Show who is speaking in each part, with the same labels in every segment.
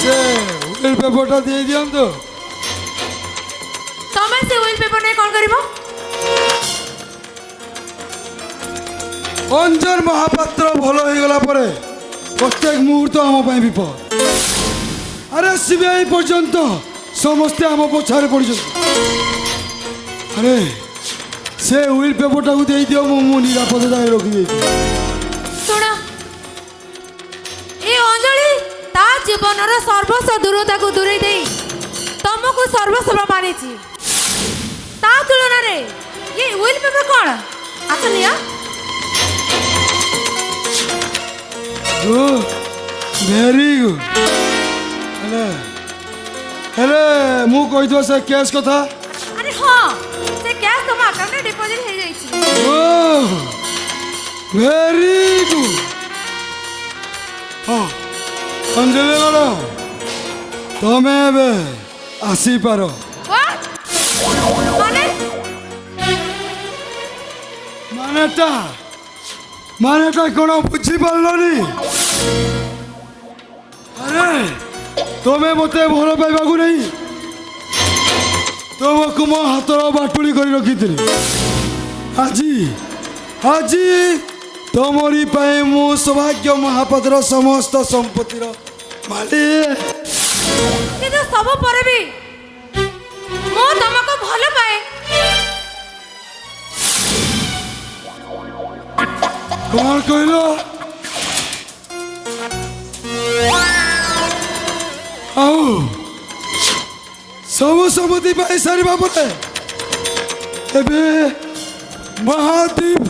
Speaker 1: ସେ ୱିଲ୍ ପେପରଟା ଦେଇ ଦିଅନ୍ତୁ।
Speaker 2: ତମେ ସେ ୱିଲ୍ ପେପର ନେଇ କ'ଣ କରିବ?
Speaker 1: ଅଞ୍ଜନ ମହାପାତ୍ର ଭଲ ହେଇଗଲା ପରେ ପ୍ରତ୍ୟେକ ମୁହୂର୍ତ୍ତ ଆମ ପାଇଁ ବିପଦ। ଆରେ ସିବିଆଇ ପର୍ଯ୍ୟନ୍ତ ସମସ୍ତେ ଆମ ପଛରେ ପଡ଼ିଛନ୍ତି। ଆରେ ସେ ୱିଲ୍ ପେପରଟାକୁ ଦେଇଦିଅ, ମୁଁ ନିରାପଦ ଜାଗାରେ ରଖିଦେଇଛି।
Speaker 2: ଶୁଣ, ଏ ଅଞ୍ଜଳି ତା ଜୀବନର ସର୍ବସ୍ୱ ଦୂରତାକୁ ଦୂରେଇ ଦେଇ ତମକୁ ସର୍ବସ୍ୱ ମାନିଛି। ତା ତୁଳନାରେ ଏ ୱିଲ୍ ପେପର କ'ଣ? ଆସ ନିଅ।
Speaker 1: Good, very good. ହେଲେ ମୁଁ କହିଥିବା ସେ କେସ୍ କଥା?
Speaker 2: ଆରେ ହଁ, ସେ କ୍ୟାସ୍ ତମ ଆକାଉଣ୍ଟରେ ଡିପୋଜିଟ୍ ହେଇଯାଇଛି।
Speaker 1: Very good. ହଁ ଅଞ୍ଜଳି ମ୍ୟାଡ଼ାମ, ତମେ ଏବେ ଆସିପାର।
Speaker 2: What?
Speaker 1: ମାନେଟା କ'ଣ ବୁଝିପାରିଲନି? ଆରେ ତମେ ମତେ ଭଲ ପାଇବାକୁ ନାହିଁ, ତମକୁ ମୋ ହାତର ବାଟୁଳି କରି ରଖିଥିଲି। ଆଜି ତମରି ପାଇଁ ମୁଁ ସୌଭାଗ୍ୟ ମହାପାତ୍ର ସମସ୍ତ ସମ୍ପତ୍ତିର ମାଲିକ।
Speaker 2: କିନ୍ତୁ ସବୁ ପରେ ବି ମୁଁ ତମକୁ ଭଲ ପାଏ।
Speaker 1: କ'ଣ କହିଲ? ଆଉ ସବୁ ସମ୍ମତି ପାଇ ସାରିବା ପରେ ଏବେ ମହାଦୀପ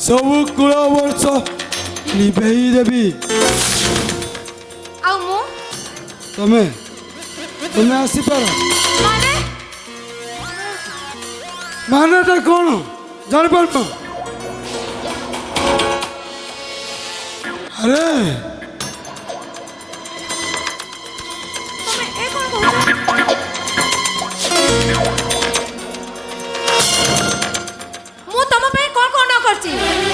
Speaker 1: ସବୁ କୂଳ ବର୍ଷ ନିଭେଇ ଦେବି।
Speaker 2: ଆଉ ମୁଁ
Speaker 1: ତମେ ଆସିପାର। ମାନେଟା କ'ଣ ଜାଣିପାରୁନ? ଆରେ
Speaker 2: ତମେ ଏ କ'ଣ କହୁଛ? ମୁଁ ତମ ପାଇଁ କ'ଣ ନ କରିଛି?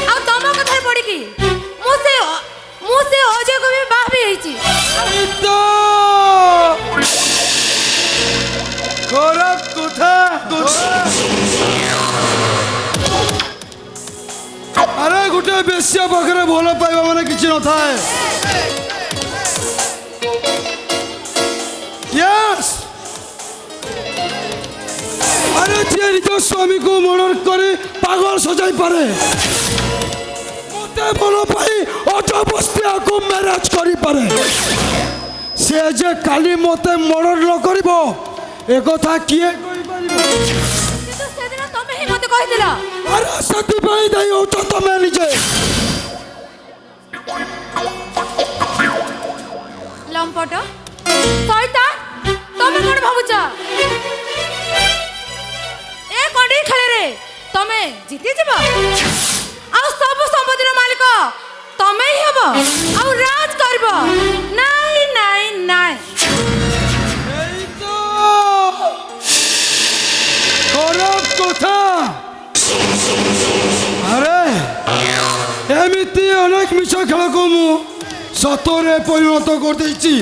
Speaker 2: ଆଉ ତମ କଥାରେ ପଡ଼ିକି ମୁଁ ସେ ଅଜୟକୁ ବି ବାହା ବି ହେଇଛି।
Speaker 1: ଖରାପ କଥା। ଆରେ ଗୋଟେ ବେଶ୍ୟା ପାଖରେ ଭଲ ପାଇବା ମାନେ କିଛି ନଥାଏ। ଆରେ ଯିଏ ନିଜ ସ୍ୱାମୀକୁ ମର୍ଡର କରି ପାଗଳ ସଜାଇ ପାରେ, ମତେ ଭଲ ପାଇ ଅଜବସ୍ତିଆକୁ ମ୍ୟାରେଜ କରିପାରେ। ସେ ଯେ କାଲି ମତେ ମର୍ଡର ନ କରିବ একথা কিଏ କହିପାରିବ?
Speaker 2: କିନ୍ତୁ ସେଦିନ ତମେ ହିଁ ମୋତେ କହିଥିଲ।
Speaker 1: ଆରେ ସେଥିପାଇଁ ଦାୟୀ ହଉଛ ତମେ ନିଜେ।
Speaker 2: ଲମ୍ପଟ ସଇତା, ତମେ କ'ଣ ଭାବୁଛ? ଏ କଣ୍ଡେଇ ଖେଳରେ ତମେ ଜିତିଯିବ, ଆଉ ସବୁ ସମ୍ପତ୍ତିର ମାଲିକ ତମେ ହିଁ ହେବ, ଆଉ ରାଜ କରିବ। ନାଇଁ ନାଇଁ ନାଇଁ,
Speaker 1: ଖରାପ କଥା। ଆରେ ଏମିତି ଅନେକ ମିଛ ଖେଳକୁ ମୁଁ ସତରେ ପରିଣତ କରିଦେଇଛି।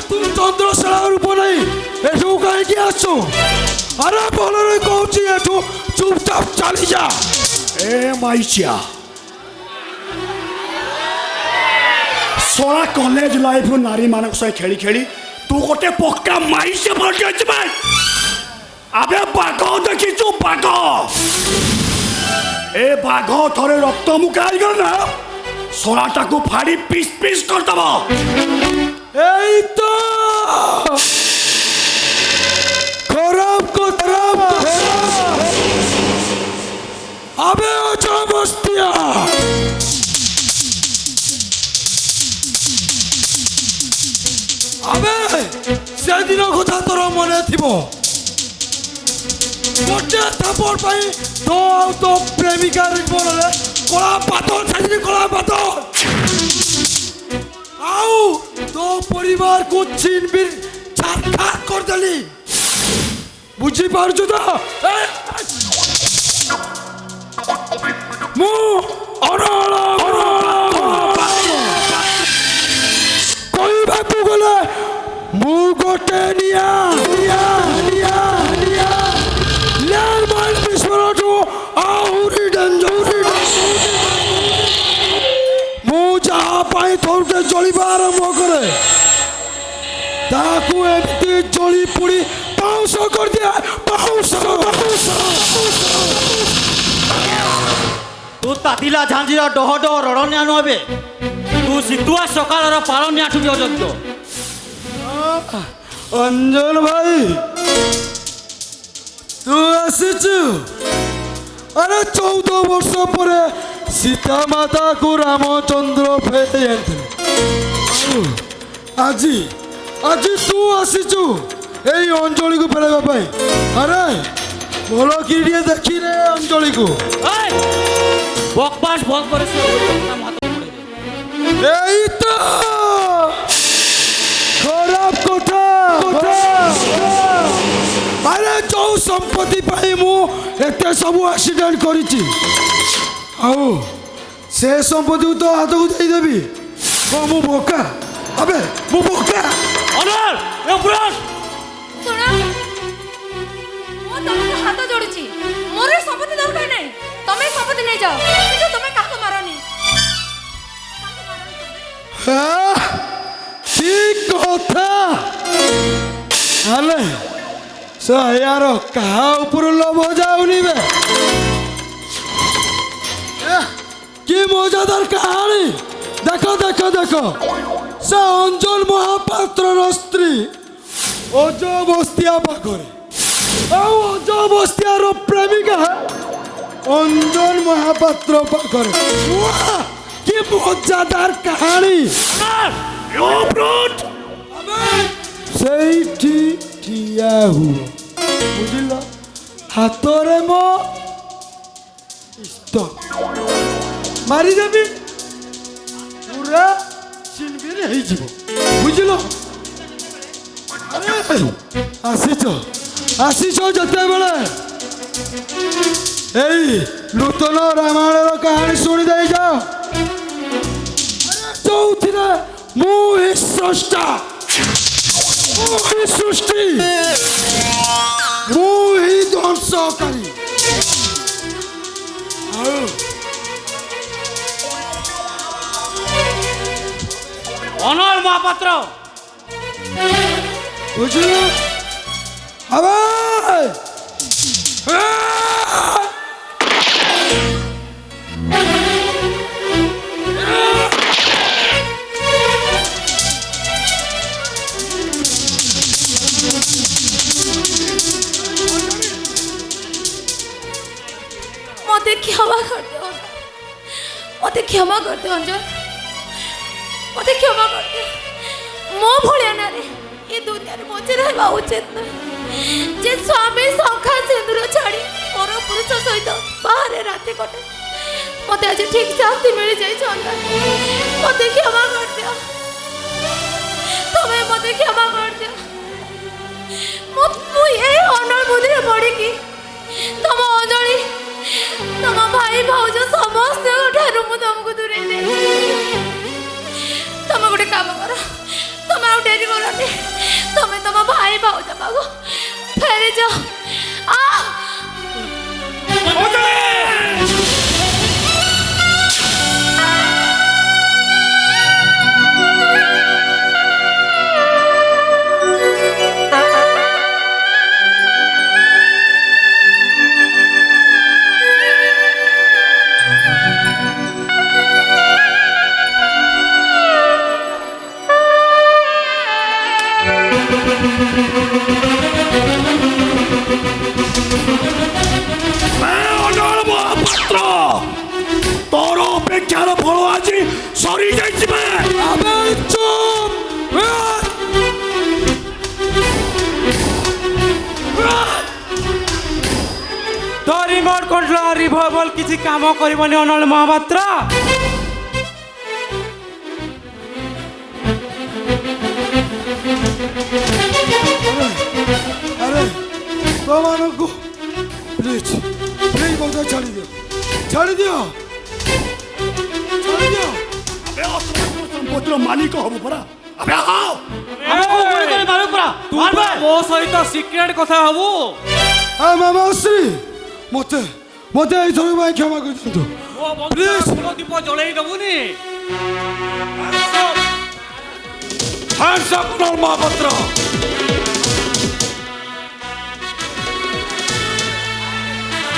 Speaker 1: তুই চন্দ্রশালা রূপ নেই, এঠু কাহিকি আসছো? আরে ভলরে কହୁছি, এঠু চুপচাপ চালি যা।
Speaker 3: এ মাইচিয়া সরা কলেজ লাইফ নারী মানক সহ খেলি খেলি তু গোটে পক্কা মাইচিয়া পড়ি যাচ্ছি ভাই। আবে বাঘ দেখিছু, বাঘ। এ বাঘ থরে রক্ত মুখা হইগল না, সরাটাকু ফাড়ি পিস পিস করদব।
Speaker 1: এই তো খারাপ কথা। আবে অজবস্তিয়া, আবে সেদিন কথা তোর মনে থিব। গোটে থাপড় পাই তো আর তো প্রেমিকার জীবନରେ কলা পাতল ছাড়ি কলা পাতল। আউ तो परिवार को छीन भी छारखार कर देली बुझी पारछु तो मु अनल कोई बापू गले मु गोटे निया निया निया निया लैंड माइल विस्फोट आहुरी डेंजर मु जहाँ पाई थोड़े जलिबा आरंभ करे ताकू एमती जली पुड़ी पाउस कर दिया पाउस
Speaker 4: तू तातिला झांझिरा डह डह रड़निया नुहे तू सितुआ सकाल पालनिया ठुक योग्य
Speaker 1: अंजन भाई तू आसीचु अरे 14 वर्ष पर सीता माता को रामचंद्र फेरे আজি আজি तू आसीचु এই অঞ্জলি को फेरवा पाई अरे बोलो किडिए देखी रे অঞ্জলি को
Speaker 4: बकवास बहुत करे
Speaker 1: এই তো खराब কথা अरे जो संपत्ति पाई मु एते सब एक्सीडेंट करिछि आओ से संपत्ति तो हाथ को दे देबी ओ मु बोका अबे मु बोका
Speaker 4: अनल ए पुरुष
Speaker 2: ଶୁଣ ମୁଁ ତମକୁ ହାତ ଯୋଡୁଛି ମୋର ଏ ସମ୍ପତ୍ତି ଦରକାର ନାହିଁ ତମେ ସମ୍ପତ୍ତି ନେଇ ଯାଅ କିନ୍ତୁ ତମେ କାହାକୁ ମାରନି
Speaker 1: हाँ ठीक কথা আলে সে यार কাহা উপর লোভ যাওনি বে কি মজাদার কাহিনী দেখো দেখো দেখো সে অঞ্জন মহাপাত্রর স্ত্রী অজ বস্তিয়া পাখরে ଆଉ ଅଜ ବସ୍ତିଆର ପ୍ରେମିକା ଅଞ୍ଜନ ମହାପାତ୍ର ପାଖରେ କି ମଜାଦାର କାହାଣୀ ସେଇଠି ଠିଆ ହୁଅ ବୁଝିଲ ହାତରେ ମୋ ଇସ୍ତ ମାରିଦେବି ପୁରା ଚିନବିର ହେଇଯିବ ବୁଝିଲ ଆସିଛ ଆସିଛ ଯେତେବେଳେ ଏଇ ନୂତନ ରାମାୟଣର କାହାଣୀ ଶୁଣି ଦେଇଯାଅ ଯୋଉଥିରେ ମୁଁ ହିଁ ସ୍ରଷ୍ଟା ମୁଁ ହିଁ ସୃଷ୍ଟି ମୁଁ ହିଁ ଧ୍ୱଂସକାରୀ ଆଉ
Speaker 4: অনল মহাপাত্র
Speaker 1: বুঝিল আবার
Speaker 2: मते क्षमा कर दे मते क्षमा कर दे अंजन मते क्षमा कर दे मो भलिया नारी ये दुनिया रे बचे रहबा उचित न जे स्वामी सखा सिंदूर छाड़ी पर पुरुष सहित बाहर राति कटे मते आज ठीक शास्ति मिल जाई चंदा मते क्षमा कर दे तुम्हें मते क्षमा कर दे मु ये अनल बुद्धि पड़ी की तम अंजलि तम भाई भाउज समस्त ठारू मु तुमको दूरे दे तुम गोटे काम कर तुम आउ डेरी करनी तुम तुम भाई भाउज पागो फेरी जाओ आ
Speaker 3: तोर अपेक्षार फल आज सरी जाइए
Speaker 1: আবে চুপ
Speaker 4: तो रिमोट कंट्रोल रिभल्वर किसी काम करबनी अनल महापात्र
Speaker 1: ତମାନଙ୍କୁ ପ୍ଲିଜ୍ ପ୍ଲିଜ୍ ମୋତେ ଛାଡ଼ି ଦିଅ ଛାଡ଼ି ଦିଅ ଛାଡ଼ି ଦିଅ।
Speaker 3: আবে অসমস্ত সম্পত্তির মালিক হব পরা আবে আও
Speaker 4: ଆମକୁ ଗୁଳି କରି ମାରୁ ପରା
Speaker 5: ତୁ
Speaker 4: ମାରବେ
Speaker 5: ମୋ ସହିତ ସିକ୍ରେଟ କଥା ହବୁ
Speaker 1: ମାମାଶ୍ରୀ ମୋତେ ମୋତେ ଏଇଥର ପାଇଁ କ୍ଷମା କରିଦିଅନ୍ତୁ
Speaker 5: ମୋ
Speaker 1: Please.
Speaker 5: ବନ୍ଧୁର ଦୀପ ଜଳେଇ ଦବୁନି
Speaker 1: ମହାପାତ୍ର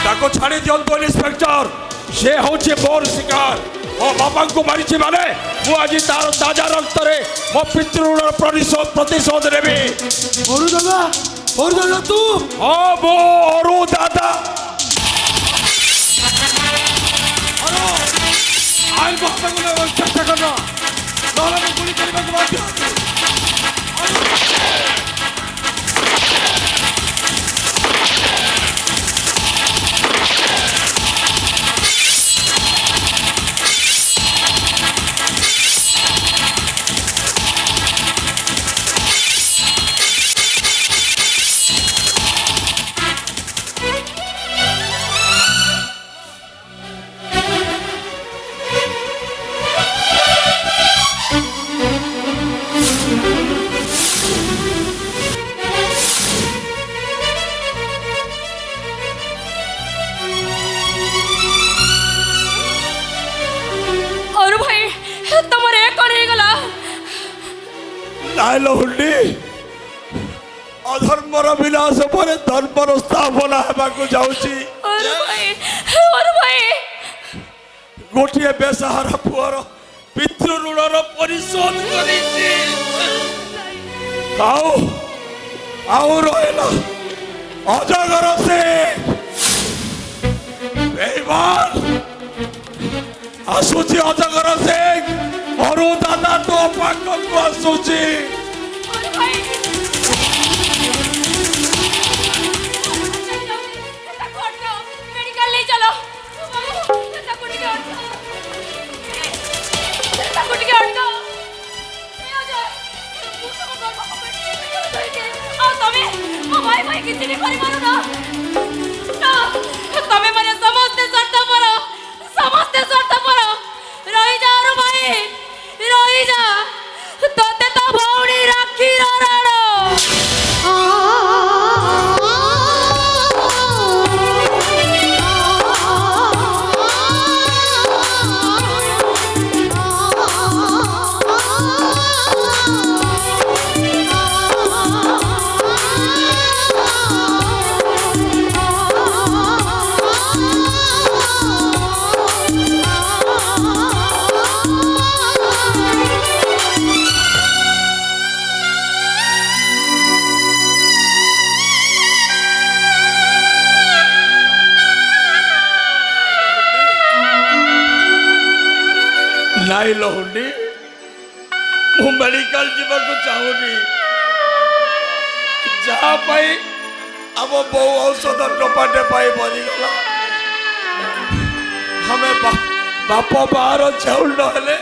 Speaker 6: ତାକୁ ଛାଡ଼ି ଦିଅନ୍ତୁ ଇନ୍ସପେକ୍ଟର ସେ ହେଉଛି ମୋର ଶିକାର ମୋ ବାପାଙ୍କୁ ମାରିଛି ମାନେ ମୁଁ ଆଜି ତାର ତାଜା ରକ୍ତରେ ମୋ ପିତୃଋଣର ପ୍ରତିଶୋଧ ନେବି
Speaker 1: ଅରୁ ଦାଦା ତୁ
Speaker 6: ହଁ ମୋ ଅରୁ ଦାଦା ଆଇନ ବକ୍ତାକୁ ନେବାକୁ ଚେଷ୍ଟା କର ନହେଲେ ମୁଁ ଗୁଳି କରିବାକୁ ବାଧ୍ୟ
Speaker 2: अरु भाई तमरे कौन हे गला
Speaker 6: ନାଇଲ ହୁଣ୍ଡି ଅଧର୍ମର ବିନାଶ ପରେ ଧର୍ମର ସ୍ଥାପନ ହେବାକୁ ଯାଉଛି
Speaker 2: अरु भाई
Speaker 6: ଗୋଟିଏ ବେସାହାରା ପୁଅର ପିତୃଋଣର ପରିଶୋଧ କରିଛି ଆଉ ରହିଲା ଅଜଗର ସେ ବେଇମାନ ଆସୁଛି ଅଜଗର ସେ ଅରୁ ଦାଦା ତୋ ପାଖକୁ ଆସୁଛି
Speaker 2: अरु भाई मेडिकल ले चलो भाई भाई किसी ने करी मारो ना तमे मारे समस्त शर्त पर रही जा रो भाई रही जा तोते तो भौणी राखी राणो
Speaker 6: ନାଇଲ ହୁଣ୍ଡି ମୁଁ ମେଡିକାଲ ଯିବାକୁ ଚାହୁଁନି ଯାହା ପାଇଁ ଆମ ବୋଉ ଔଷଧ ଟୋପାଟେ ପାଇ ମରିଗଲା ଆମେ ବାପ ମାର ଚାଉଳ ନହେଲେ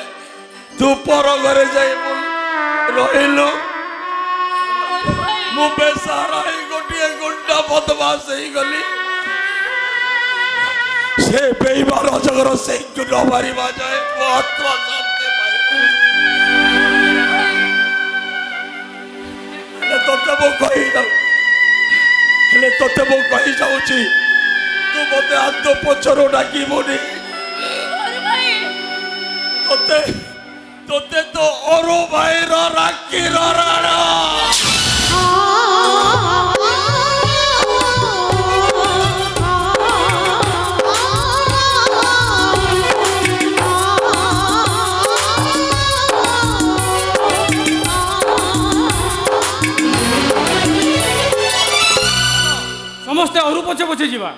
Speaker 6: ତୁ ପର ଘରେ ଯାଇ ରହିଲୁ ମୁଁ ବେସାହାରା ହେଇ ଗୋଟିଏ ଗୁଣ୍ଡା ବଦମାସ ହେଇଗଲି ସେ ବେଇମାନ ଅଜଗର ସେଇକୁ ନ ମାରିବା ଯାଏ ମୋ ଆତ୍ମା ଶାନ୍ତି ପାଇବ ହେଲେ ତତେ ମୁଁ କହିଯାଉଛି ତୁ ମତେ ଆଦ ପଛରୁ ଡାକିବୁନି ତତେ ତ ଅରୁ ଭାଇର ରାକ୍ଷୀର ରାଣ
Speaker 5: ସମସ୍ତେ ଅରୁ ପଛେ ପଛେ ଯିବା